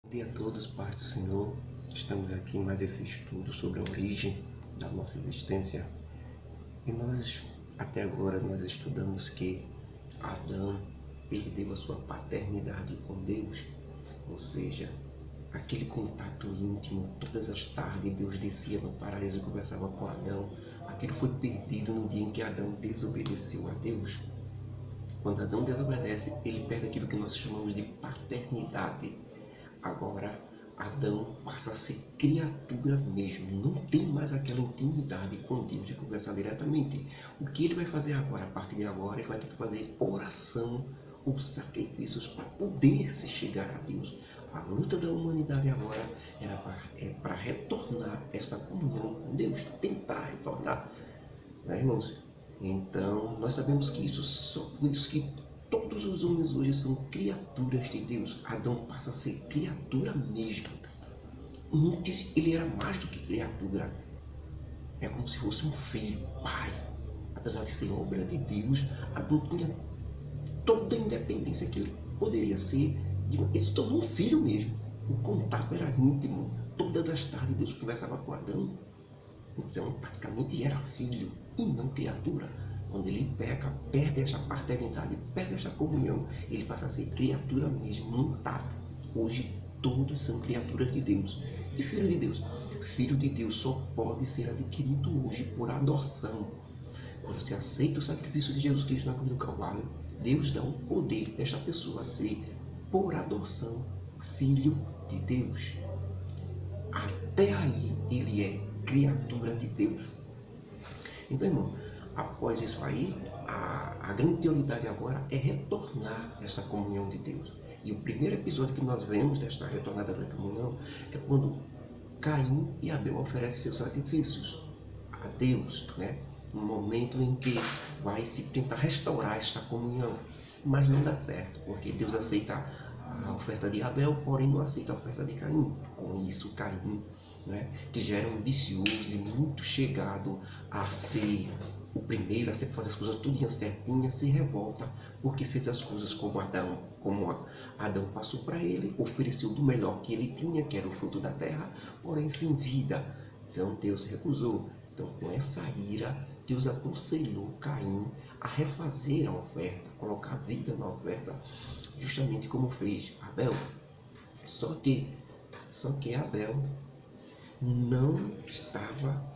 Bom dia a todos, Pai do Senhor. Estamos aqui em mais esse estudo sobre a origem da nossa existência. E até agora, nós estudamos que Adão perdeu a sua paternidade com Deus, ou seja, aquele contato íntimo. Todas as tardes Deus descia no paraíso e conversava com Adão. Aquilo foi perdido no dia em que Adão desobedeceu a Deus. Quando Adão desobedece, ele perde aquilo que nós chamamos de paternidade. Agora, Adão passa a ser criatura mesmo, não tem mais aquela intimidade com Deus de conversar diretamente. O que ele vai fazer agora? A partir de agora, ele vai ter que fazer oração ou sacrifícios para poder se chegar a Deus. A luta da humanidade agora é para retornar essa comunhão com Deus, tentar retornar, né, irmãos? Então, nós sabemos que por isso que todos os homens hoje são criaturas de Deus. Adão passa a ser criatura mesmo. Antes ele era mais do que criatura. É como se fosse um filho, pai. Apesar de ser obra de Deus, Adão tinha toda a independência que ele poderia ser. Ele se tornou um filho mesmo. O contato era íntimo. Todas as tardes Deus conversava com Adão. Então praticamente era filho e não criatura. Quando ele peca, perde essa paternidade, perde essa comunhão, ele passa a ser criatura mesmo, não tá. Hoje todos são criaturas de Deus. E filho de Deus? Filho de Deus só pode ser adquirido hoje por adoção. Quando você aceita o sacrifício de Jesus Cristo na cruz do Calvário, Deus dá o poder desta pessoa a ser, por adoção, filho de Deus. Até aí ele é criatura de Deus. Então, irmão, após isso aí, a grande prioridade agora é retornar essa comunhão de Deus. E o primeiro episódio que nós vemos desta retornada da comunhão é quando Caim e Abel oferecem seus sacrifícios a Deus, né? Um momento em que vai se tentar restaurar esta comunhão, mas não dá certo, porque Deus aceita a oferta de Abel, porém não aceita a oferta de Caim. Com isso, Caim, né, que já era um ambicioso e muito chegado a ser o primeiro a sempre fazer as coisas tudo certinha, se revolta porque fez as coisas como Adão passou para ele, ofereceu do melhor que ele tinha, que era o fruto da terra, porém sem vida. Então Deus recusou. Então, com essa ira, Deus aconselhou Caim a refazer a oferta, colocar vida na oferta, justamente como fez Abel. Só que Abel não estava.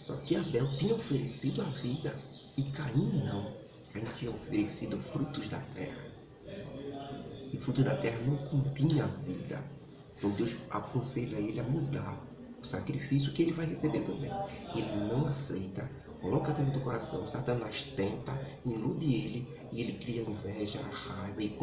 Só que Abel tinha oferecido a vida e Caim não. Caim tinha oferecido frutos da terra. E frutos da terra não continha vida. Então Deus aconselha ele a mudar o sacrifício que ele vai receber também. Ele não aceita, coloca dentro do coração, Satanás tenta, ilude ele e ele cria inveja, raiva e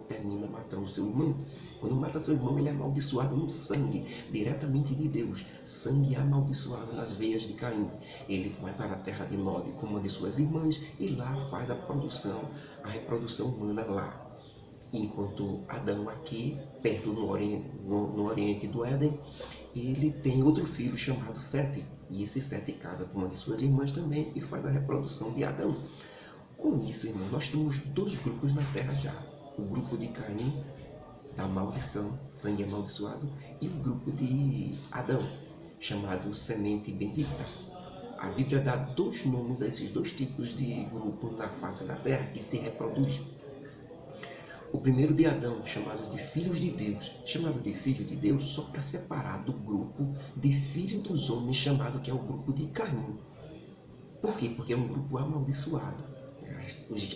termina matando seu irmão. Quando mata seu irmão, ele é amaldiçoado no sangue, diretamente de Deus. Sangue amaldiçoado nas veias de Caim. Ele vai para a terra de Nod com uma de suas irmãs e lá faz a reprodução humana lá. Enquanto Adão aqui, perto no oriente do Éden, ele tem outro filho chamado Sete. E esse Sete casa com uma de suas irmãs também e faz a reprodução de Adão. Com isso, irmão, nós temos dois grupos na terra já. O grupo de Caim, da maldição, sangue amaldiçoado, e o grupo de Adão, chamado semente bendita. A Bíblia dá dois nomes a esses dois tipos de grupo na face da terra que se reproduzem. O primeiro de Adão, chamado de filhos de Deus, chamado de filho de Deus só para separar do grupo de filho dos homens, chamado que é o grupo de Caim. Por quê? Porque é um grupo amaldiçoado.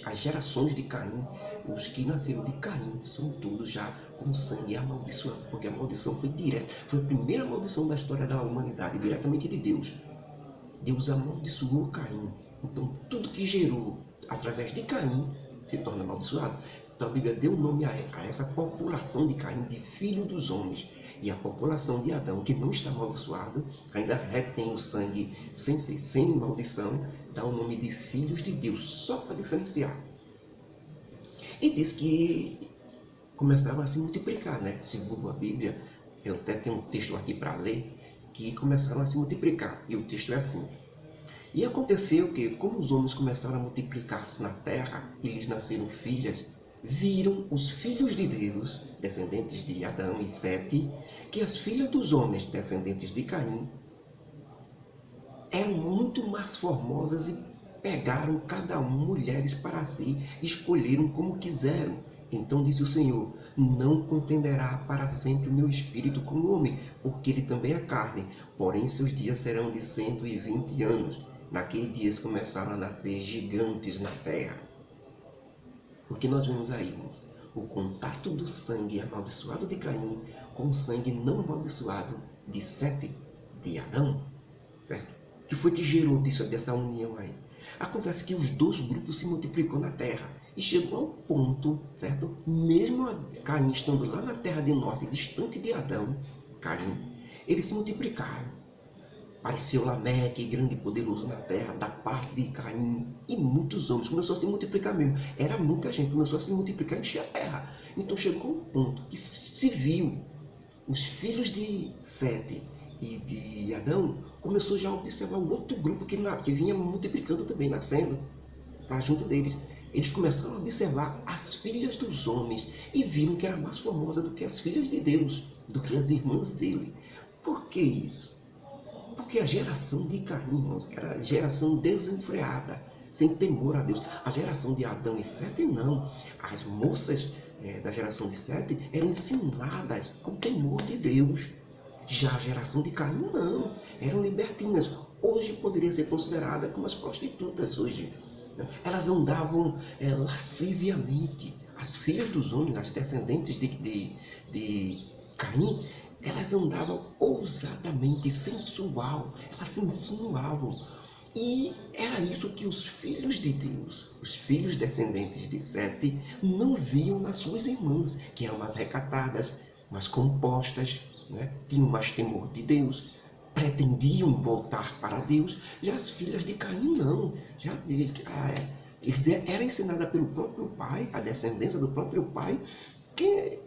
As gerações de Caim, os que nasceram de Caim, são todos já com sangue amaldiçoado, porque a maldição foi direta, foi a primeira maldição da história da humanidade, diretamente de Deus. Deus amaldiçoou Caim. Então tudo que gerou através de Caim se torna amaldiçoado. Então a Bíblia deu nome a essa população de Caim de filho dos homens. E a população de Adão, que não está amaldiçoada, ainda retém o sangue sem maldição, dá o nome de filhos de Deus, só para diferenciar. E diz que começaram a se multiplicar, né? Segundo a Bíblia, eu até tenho um texto aqui para ler, que começaram a se multiplicar. E o texto é assim: e aconteceu que, como os homens começaram a multiplicar-se na terra, e lhes nasceram filhas, viram os filhos de Deus, descendentes de Adão e Sete, que as filhas dos homens, descendentes de Caim, eram muito mais formosas e pegaram cada um mulheres para si, escolheram como quiseram. Então disse o Senhor: não contenderá para sempre o meu espírito com o homem, porque ele também é carne, porém seus dias serão de 120 anos. Naqueles dias começaram a nascer gigantes na terra. O que nós vemos aí, irmãos? O contato do sangue amaldiçoado de Caim com o sangue não amaldiçoado de Sete, de Adão, certo? Que foi que gerou dessa união aí? Acontece que os dois grupos se multiplicou na terra e chegou ao ponto, certo? Mesmo Caim estando lá na terra de norte, distante de Adão, Caim, eles se multiplicaram. Apareceu Lameque, grande e poderoso na terra, da parte de Caim, e muitos homens. Começou a se multiplicar mesmo. Era muita gente, começou a se multiplicar e encher a terra. Então chegou um ponto que se viu os filhos de Sete e de Adão, começou já a observar o outro grupo que vinha multiplicando também, nascendo, para junto deles. Eles começaram a observar as filhas dos homens e viram que era mais formosa do que as filhas de Deus, do que as irmãs dele. Por que isso? Porque a geração de Caim, irmãos, era geração desenfreada, sem temor a Deus. A geração de Adão e Sete, não. As moças da geração de Sete eram ensinadas ao temor de Deus. Já a geração de Caim, não. Eram libertinas. Hoje poderia ser considerada como as prostitutas hoje. Elas andavam lasciviamente. As filhas dos homens, as descendentes de Caim, elas andavam ousadamente, sensual, elas se insinuavam. E era isso que os filhos de Deus, os filhos descendentes de Sete, não viam nas suas irmãs, que eram mais recatadas, mais compostas, né? Tinham mais temor de Deus, pretendiam voltar para Deus. Já as filhas de Caim não. Já eles eram ensinadas pelo próprio pai, a descendência do próprio pai, que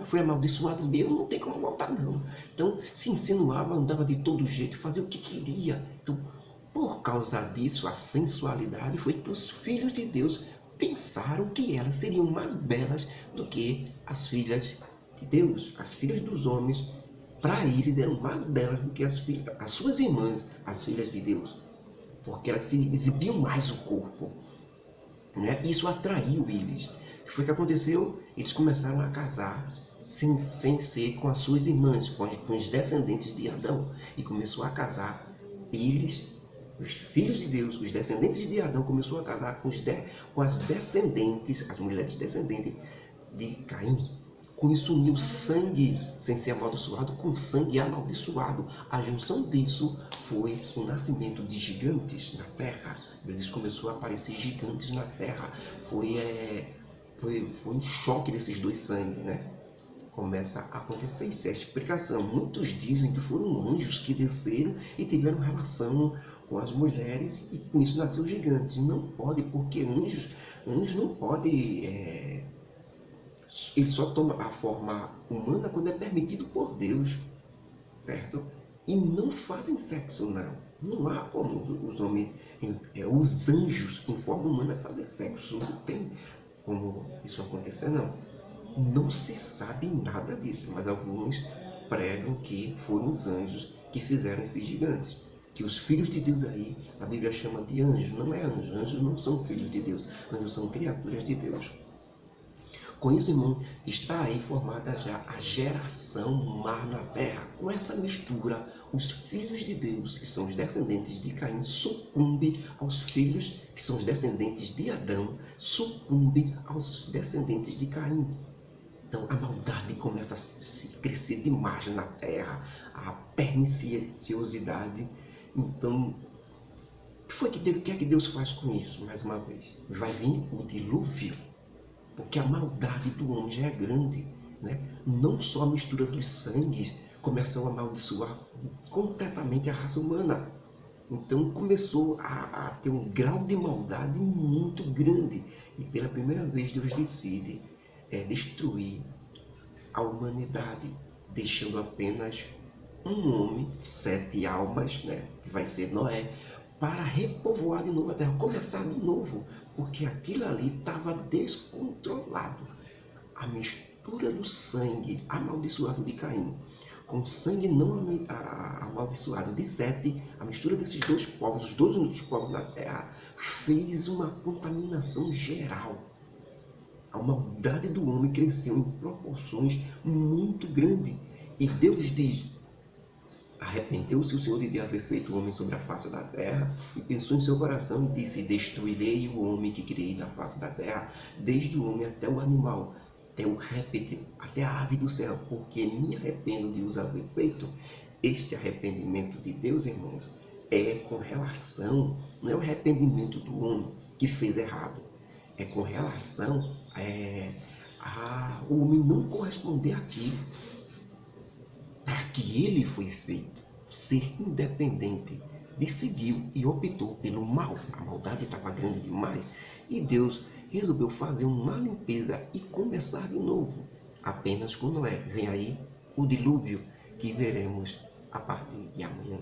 foi amaldiçoado mesmo, não tem como voltar não. Então se insinuava, andava de todo jeito, fazia o que queria. Então, por causa disso, a sensualidade foi que os filhos de Deus pensaram que elas seriam mais belas do que as filhas de Deus. As filhas dos homens, para eles, eram mais belas do que as suas irmãs, as filhas de Deus, porque elas se exibiam mais o corpo, né? Isso atraiu eles. O que foi que aconteceu? Eles começaram a casar sem ser com as suas irmãs, com os descendentes de Adão, e começou a casar eles, os filhos de Deus, os descendentes de Adão, começou a casar com as descendentes, as mulheres descendentes de Caim. Com isso uniu sangue sem ser amaldiçoado com sangue amaldiçoado. A junção disso foi o nascimento de gigantes na terra. Eles começou a aparecer gigantes na terra. Foi um choque desses dois sangues, né? Começa a acontecer isso, é a explicação. Muitos dizem que foram anjos que desceram e tiveram relação com as mulheres e com isso nasceu gigantes. Não pode, porque anjos não podem... Ele só toma a forma humana quando é permitido por Deus, certo? E não fazem sexo, não. Não há como os homens, os anjos em forma humana fazer sexo. Não tem como isso acontecer, não. Não se sabe nada disso, mas alguns pregam que foram os anjos que fizeram esses gigantes. Que os filhos de Deus aí, a Bíblia chama de anjos. Não é anjos, anjos não são filhos de Deus. Anjos são criaturas de Deus. Com isso, irmão, está aí formada já a geração má na terra. Com essa mistura, os filhos de Deus, que são os descendentes de Caim, sucumbem aos filhos, que são os descendentes de Adão, sucumbem aos descendentes de Caim. Então, a maldade começa a crescer demais na terra, a perniciosidade. Então, o que é que Deus faz com isso, mais uma vez? Vai vir o dilúvio. Porque a maldade do homem já é grande, né? Não só a mistura dos sangues começou a amaldiçoar completamente a raça humana. Então começou a ter um grau de maldade muito grande. E pela primeira vez Deus decide destruir a humanidade, deixando apenas um homem, 7 almas, né? Que vai ser Noé, para repovoar de novo a terra, começar de novo, porque aquilo ali estava descontrolado. A mistura do sangue amaldiçoado de Caim com o sangue não amaldiçoado de Sete, a mistura desses dois povos, os dois únicos povos da terra, fez uma contaminação geral. A maldade do homem cresceu em proporções muito grandes. E Deus diz: arrependeu-se o Senhor de haver feito o homem sobre a face da terra, e pensou em seu coração e disse: destruirei o homem que criei da face da terra, desde o homem até o animal, até o réptil, até a ave do céu, porque me arrependo de os haver feito. Este arrependimento de Deus, irmãos, é com relação, não é o arrependimento do homem que fez errado, é com relação o homem não corresponder àquilo para que ele foi feito, ser independente, decidiu e optou pelo mal. A maldade estava grande demais e Deus resolveu fazer uma limpeza e começar de novo, apenas com Noé. Vem aí o dilúvio que veremos a partir de amanhã.